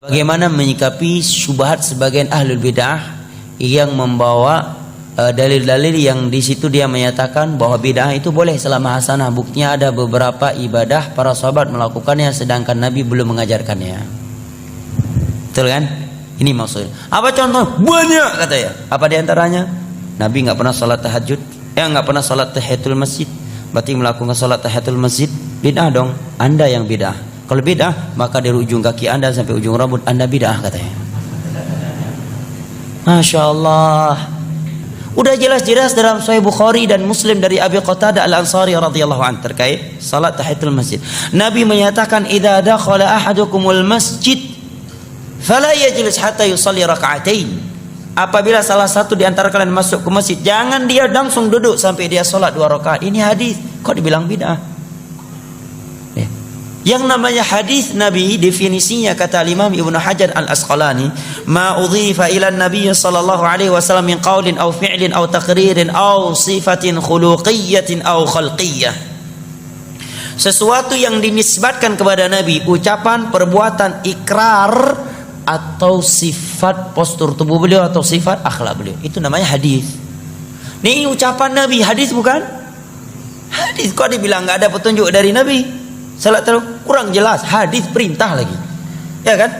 Bagaimana menyikapi syubhat sebagian ahlul bid'ah yang membawa dalil-dalil yang di situ dia menyatakan bahwa bid'ah itu boleh selama hasanah. Buktinya ada beberapa ibadah para sahabat melakukannya sedangkan Nabi belum mengajarkannya. Betul kan? Ini maksudnya. Apa contoh? Banyak katanya. Apa diantaranya? Nabi nggak pernah salat tahajud, nggak pernah salat tahiyatul masjid. Berarti melakukan salat tahiyatul masjid bid'ah dong. Anda yang bid'ah. Kalau bid'ah, maka dari ujung kaki Anda sampai ujung rambut Anda bid'ah katanya. Masya Allah. Udah jelas-jelas dalam Sahih Bukhari dan Muslim dari Abi Qatadah Al-Ansari radhiyallahu anhu terkait salat tahiyatul masjid. Nabi menyatakan, "Idza dakhala ahadukumul masjid fala yajlis hatta yusalli raka'atain." Apabila salah satu di antara kalian masuk ke masjid, jangan dia langsung duduk sampai dia salat 2 rakaat. Ini hadis, kok dibilang bid'ah? Yang namanya hadis Nabi definisinya kata Imam Ibnu Hajar Al-Asqalani, ma udhifa ila Nabi sallallahu alaihi wasallam min qaulin aw fi'lin aw taqririn aw sifatin khuluqiyyatin aw khalqiyyah. Sesuatu yang dinisbatkan kepada Nabi, ucapan, perbuatan, ikrar atau sifat postur tubuh beliau atau sifat akhlak beliau. Itu namanya hadis. Ini ucapan Nabi, hadis bukan? Hadis kok dibilang enggak ada petunjuk dari Nabi? Salat kurang jelas, hadis perintah lagi, ya kan?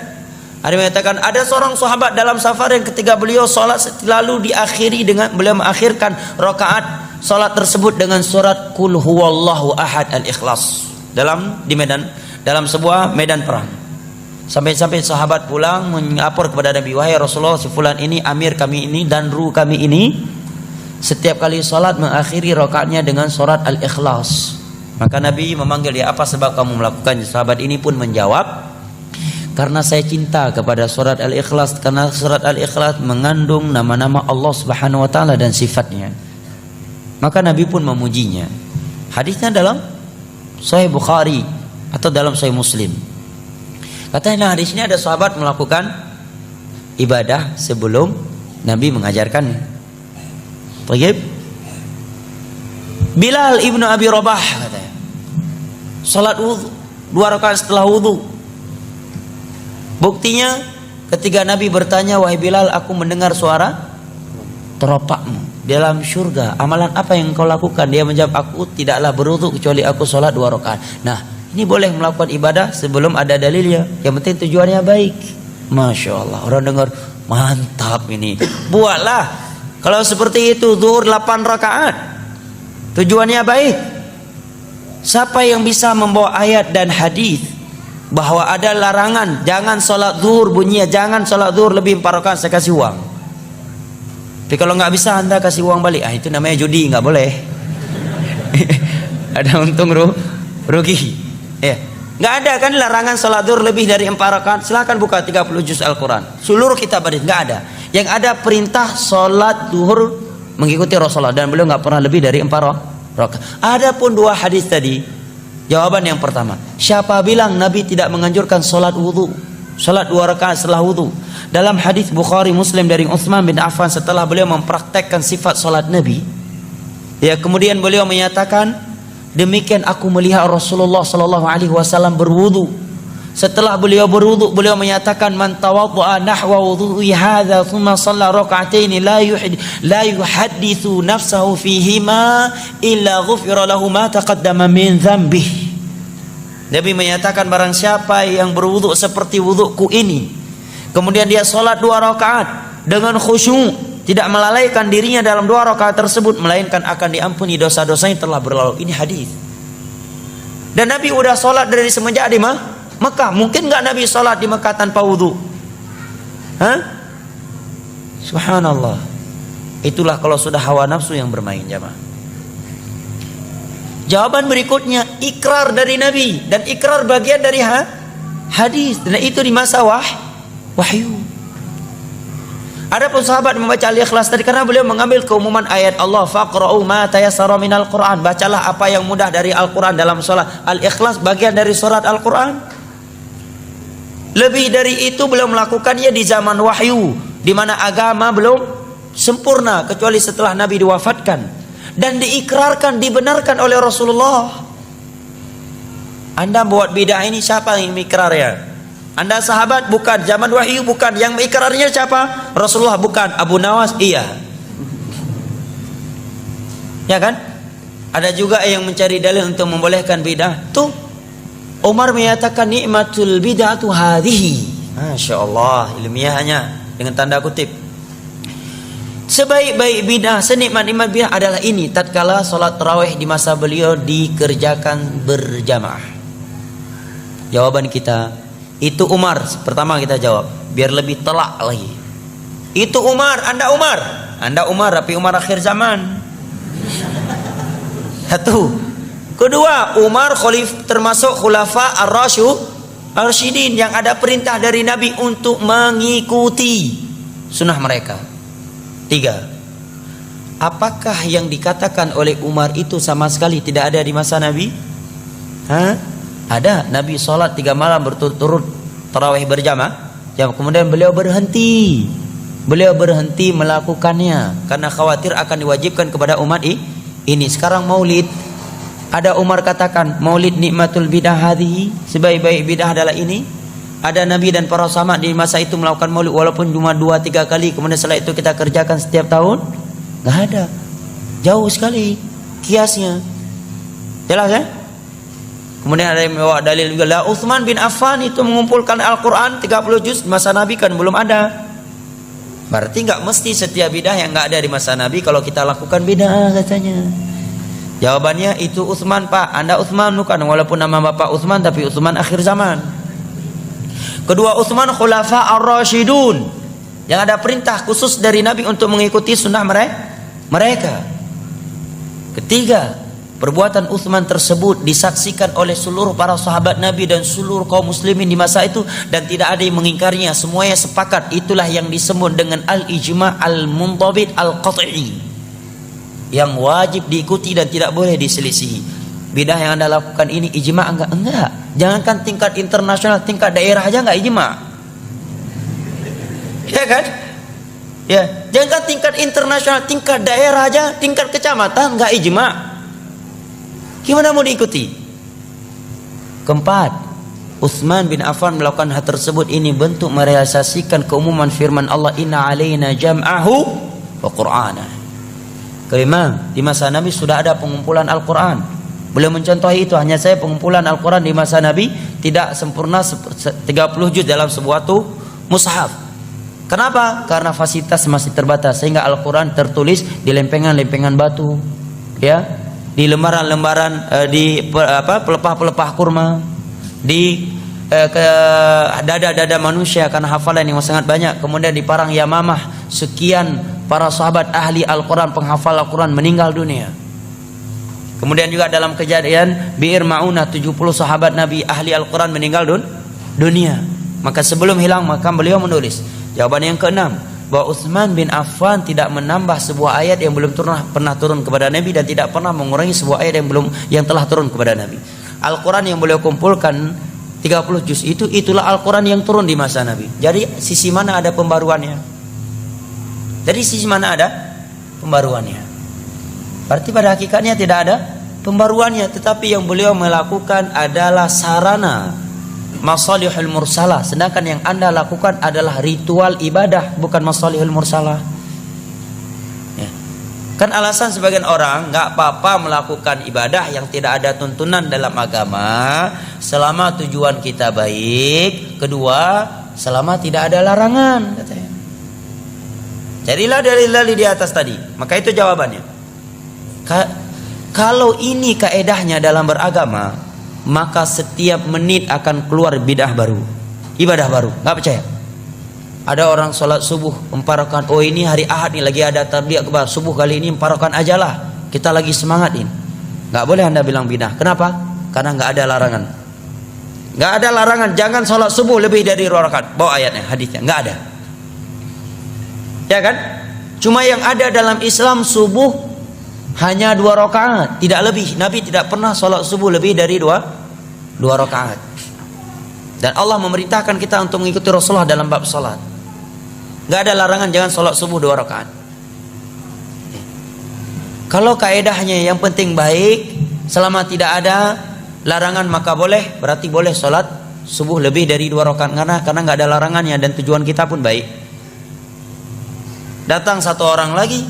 Ada yang mengatakan ada seorang sahabat dalam safar yang ketika beliau salat lalu diakhiri dengan beliau mengakhirkan rakaat salat tersebut dengan surat Qul huwallahu ahad al-Ikhlas dalam sebuah medan perang. Sampai-sampai sahabat pulang melapor kepada Nabi, wahai Rasulullah, si fulan ini amir kami ini dan ru kami ini setiap kali salat mengakhiri rakaatnya dengan surat al-Ikhlas. Maka Nabi memanggil dia, apa sebab kamu melakukannya? Sahabat ini pun menjawab, karena saya cinta kepada surat Al-Ikhlas, karena surat Al-Ikhlas mengandung nama-nama Allah Subhanahu wa taala dan sifatnya. Maka Nabi pun memujinya. Hadisnya dalam Sahih Bukhari atau dalam Sahih Muslim. Katanya hadisnya ada sahabat melakukan ibadah sebelum Nabi mengajarkannya. Baik. Bilal ibnu Abi Rabah katanya salat wudu 2 rakaat setelah wudu. Buktinya ketika Nabi bertanya, wahai Bilal, aku mendengar suara teropakmu dalam surga, amalan apa yang kau lakukan? Dia menjawab, aku tidaklah berwudu kecuali aku salat 2 rakaat. Nah, ini boleh melakukan ibadah sebelum ada dalilnya, yang penting tujuannya baik. Masya Allah, orang dengar mantap ini, buatlah. Kalau seperti itu zuhur 8 rakaat tujuannya baik. Siapa yang bisa membawa ayat dan hadis bahwa ada larangan jangan sholat zuhur, bunyinya jangan sholat zuhur lebih 4 rakaat, saya kasih uang. Tapi kalau nggak bisa Anda kasih uang balik, itu namanya judi, nggak boleh. Ada untung rugi. Ya, nggak ada kan larangan sholat zuhur lebih dari 4 rakaat. Silakan buka 30 juz Al-Quran, seluruh kitab hadis nggak ada. Yang ada perintah sholat zuhur mengikuti Rasulullah dan beliau nggak pernah lebih dari 4 rakaat. Adapun 2 hadis tadi, jawaban yang pertama, siapa bilang Nabi tidak menganjurkan salat wudu, salat 2 rakaat setelah wudu? Dalam hadis Bukhari Muslim dari Utsman bin Affan, setelah beliau mempraktekkan sifat salat Nabi, ya kemudian beliau menyatakan, demikian aku melihat Rasulullah sallallahu alaihi wasallam berwudu. Setelah beliau berwudu, beliau menyatakan, man tawaddaa nahwa wudhu'i hadza thumma shalla rak'atain la yuhadditsu nafsahu fihima illa ghufira lahu ma taqaddama min dzambihi. Nabi menyatakan, barang siapa yang berwudu seperti wuduku ini, kemudian dia salat 2 rakaat dengan khusyuk, tidak melalaikan dirinya dalam 2 rakaat tersebut, melainkan akan diampuni dosa-dosanya telah berlalu. Ini hadis. Dan Nabi udah salat dari semenjak di Mekah. Mungkin nggak Nabi sholat di Mekah tanpa wudhu? Subhanallah. Itulah kalau sudah hawa nafsu yang bermain, jamaah. Jawaban berikutnya, ikrar dari Nabi, dan ikrar bagian dari hadis, dan itu di masa wahyu. Adapun sahabat membaca Al-Ikhlas tadi karena beliau mengambil keumuman ayat Allah, faqra'u ma tayassara minal Qur'an, bacalah apa yang mudah dari Al-Qur'an dalam salat. Al-Ikhlas bagian dari surat Al-Qur'an. Lebih dari itu beliau melakukannya di zaman wahyu, di mana agama belum sempurna kecuali setelah Nabi diwafatkan, dan diikrarkan, dibenarkan oleh Rasulullah. Anda buat bid'ah ini, siapa yang ikrar ya? Anda sahabat? Bukan. Zaman wahyu? Bukan. Yang ikrarnya siapa? Rasulullah? Bukan. Abu Nawas? Iya. Ya kan? Ada juga yang mencari dalil untuk membolehkan bid'ah. Tuh, Umar menyatakan nikmatul bid'atu hadhihi. Masya Allah, ilmiahnya dengan tanda kutip. Sebaik-baik bid'ah, senikmat-nikmat bid'ah adalah ini. Tatkala salat tarawih di masa beliau dikerjakan berjamaah. Jawaban kita, itu Umar. Pertama kita jawab, biar lebih telak lagi. Itu Umar, Anda Umar. Anda Umar, tapi Umar akhir zaman. Satu. Kedua, Umar termasuk khulafa ar-rasyidin yang ada perintah dari Nabi untuk mengikuti sunnah mereka. Tiga. Apakah yang dikatakan oleh Umar itu sama sekali tidak ada di masa Nabi? Ada. Nabi sholat 3 malam berturut-turut tarawih berjamaah. Kemudian beliau berhenti. Beliau berhenti melakukannya karena khawatir akan diwajibkan kepada umat ini. Sekarang maulid, ada Umar katakan maulid nikmatul bidah hadhihi, sebaik-baik bidah adalah ini. Ada Nabi dan para sahabat di masa itu melakukan maulid walaupun cuma 2-3 kali, kemudian setelah itu kita kerjakan setiap tahun? Nggak ada. Jauh sekali kiasnya. Jelas ya? Kemudian ada yang membawa dalil juga, lah Utsman bin Affan itu mengumpulkan Al-Quran 30 juz, masa Nabi kan belum ada. Berarti nggak mesti setiap bidah yang nggak ada di masa Nabi kalau kita lakukan bidah katanya. Jawabannya itu Utsman, Pak. Anda Utsman bukan, walaupun nama bapak Utsman tapi Utsman akhir zaman. Kedua, Utsman khulafa ar-rasyidun yang ada perintah khusus dari Nabi untuk mengikuti sunnah mereka. Ketiga, perbuatan Utsman tersebut disaksikan oleh seluruh para sahabat Nabi dan seluruh kaum muslimin di masa itu dan tidak ada yang mengingkarinya, semuanya sepakat. Itulah yang disebut dengan al-ijma' al-muntabit al-qat'i, yang wajib diikuti dan tidak boleh diselisihi. Bidah yang Anda lakukan ini ijma' enggak. Jangankan tingkat internasional, tingkat daerah aja enggak ijma'. Ya kan? Ya, jangankan tingkat internasional, tingkat daerah aja, tingkat kecamatan enggak ijma'. Gimana mau diikuti? Keempat, Utsman bin Affan melakukan hal tersebut ini bentuk merealisasikan keumuman firman Allah, inna alaina jam'ahu wa qur'ana. Kelima, di masa Nabi sudah ada pengumpulan Al-Quran. Beliau mencontohi itu, hanya saya pengumpulan Al-Quran di masa Nabi tidak sempurna 30 juz dalam sebuah mushaf. Kenapa? Karena fasilitas masih terbatas sehingga Al-Quran tertulis di lempengan-lempengan batu, ya, di lembaran-lembaran, di pelepah-pelepah kurma, di dada-dada manusia karena hafalan yang sangat banyak. Kemudian di Parang Yamamah sekian para sahabat ahli Al-Quran, penghafal Al-Quran meninggal dunia. Kemudian juga dalam kejadian Bi'ir Ma'unah 70 sahabat Nabi ahli Al-Quran meninggal dunia. Maka sebelum hilang maka beliau menulis. Jawaban yang keenam, bahwa Utsman bin Affan tidak menambah sebuah ayat yang belum pernah turun kepada Nabi dan tidak pernah mengurangi sebuah ayat yang telah turun kepada Nabi. Al-Quran yang beliau kumpulkan 30 juz itulah Al-Quran yang turun di masa Nabi. Jadi sisi mana ada pembaruannya? Dari sisi mana ada pembaruannya? Berarti pada hakikatnya tidak ada pembaruannya, tetapi yang beliau melakukan adalah sarana masalihul mursalah, sedangkan yang Anda lakukan adalah ritual ibadah, bukan masalihul mursalah. Ya. Kan alasan sebagian orang nggak apa-apa melakukan ibadah yang tidak ada tuntunan dalam agama selama tujuan kita baik, kedua selama tidak ada larangan, katanya. Jadilah dalil-dalil di atas tadi. Maka itu jawabannya. Kalau ini kaedahnya dalam beragama, maka setiap menit akan keluar bidah baru, ibadah baru. Nggak percaya? Ada orang sholat subuh 4 rakaat. Oh, ini hari Ahad nih lagi ada tarbiyah akbar. Subuh kali ini 4 rakaat aja lah. Kita lagi semangatin. Nggak boleh Anda bilang bidah. Kenapa? Karena nggak ada larangan. Nggak ada larangan. Jangan sholat subuh lebih dari 2 rakaat. Bawa ayatnya, hadisnya. Nggak ada. Ya kan? Cuma yang ada dalam Islam subuh hanya 2 rakaat, tidak lebih. Nabi tidak pernah sholat subuh lebih dari 2 rakaat. Dan Allah memerintahkan kita untuk mengikuti Rasulullah dalam bab sholat. Gak ada larangan jangan sholat subuh 2 rakaat. Kalau kaedahnya yang penting baik, selama tidak ada larangan maka boleh, berarti boleh sholat subuh lebih dari 2 rakaat karena nggak ada larangannya dan tujuan kita pun baik. Datang satu orang lagi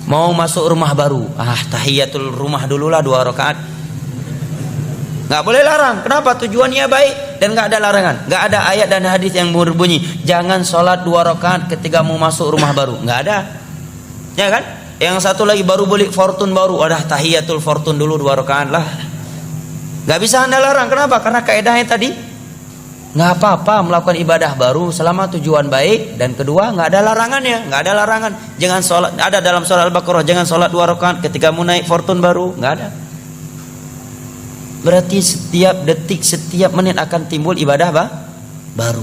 mau masuk rumah baru, tahiyatul rumah dululah 2 rakaat. Nggak boleh larang. Kenapa? Tujuannya baik dan nggak ada larangan. Nggak ada ayat dan hadis yang berbunyi jangan sholat 2 rakaat ketika mau masuk rumah baru. Nggak ada, ya kan? Yang satu lagi baru beli fortune baru, tahiyatul fortune dulu 2 rakaat lah. Nggak bisa Anda larang. Kenapa? Karena kaidahnya tadi nggak apa-apa melakukan ibadah baru selama tujuan baik dan kedua nggak ada larangannya. Nggak ada larangan. Jangan sholat, ada dalam surah Al-Baqarah, jangan sholat 2 rakaat ketika mau naik fortune baru. Nggak ada. Berarti setiap detik, setiap menit akan timbul ibadah baru.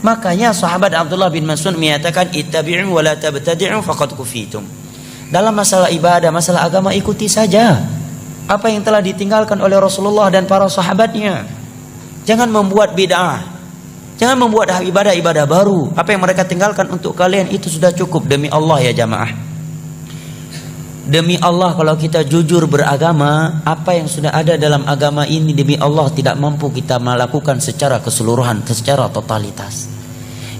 Makanya sahabat Abdullah bin Mas'ud menyatakan ittabi'u wa la tabtadi'u faqad kufitum. Dalam masalah ibadah, masalah agama, ikuti saja apa yang telah ditinggalkan oleh Rasulullah dan para sahabatnya. Jangan membuat bid'ah. Jangan membuat ibadah-ibadah baru. Apa yang mereka tinggalkan untuk kalian itu sudah cukup. Demi Allah ya jamaah, demi Allah, kalau kita jujur beragama, apa yang sudah ada dalam agama ini demi Allah tidak mampu kita melakukan secara keseluruhan, secara totalitas.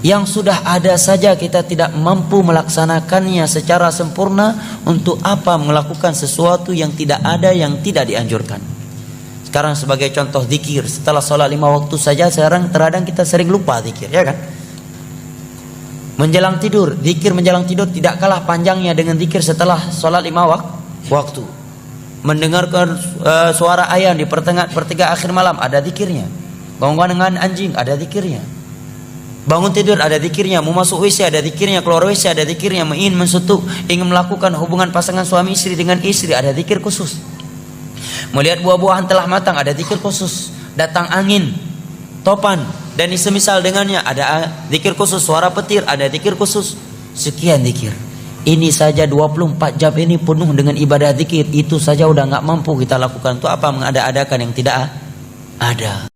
Yang sudah ada saja kita tidak mampu melaksanakannya secara sempurna. Untuk apa melakukan sesuatu yang tidak ada, yang tidak dianjurkan? Sekarang sebagai contoh zikir, setelah sholat 5 waktu saja sekarang terkadang kita sering lupa zikir, ya kan? Menjelang tidur, zikir menjelang tidur tidak kalah panjangnya dengan zikir setelah sholat 5 waktu. Mendengarkan suara ayam di pertengahan akhir malam, ada zikirnya. Bangun dengan anjing, ada zikirnya. Bangun tidur, ada zikirnya. Mau masuk WC, ada zikirnya. Keluar WC, ada zikirnya. Ingin mensutuk, ingin melakukan hubungan pasangan suami istri dengan istri, ada zikir khusus. Melihat buah-buahan telah matang, ada zikir khusus. Datang angin, topan dan semisal dengannya, ada zikir khusus. Suara petir, ada zikir khusus. Sekian zikir. Ini saja 24 jam ini penuh dengan ibadah zikir. Itu saja udah nggak mampu kita lakukan. Itu apa mengada-adakan yang tidak ada.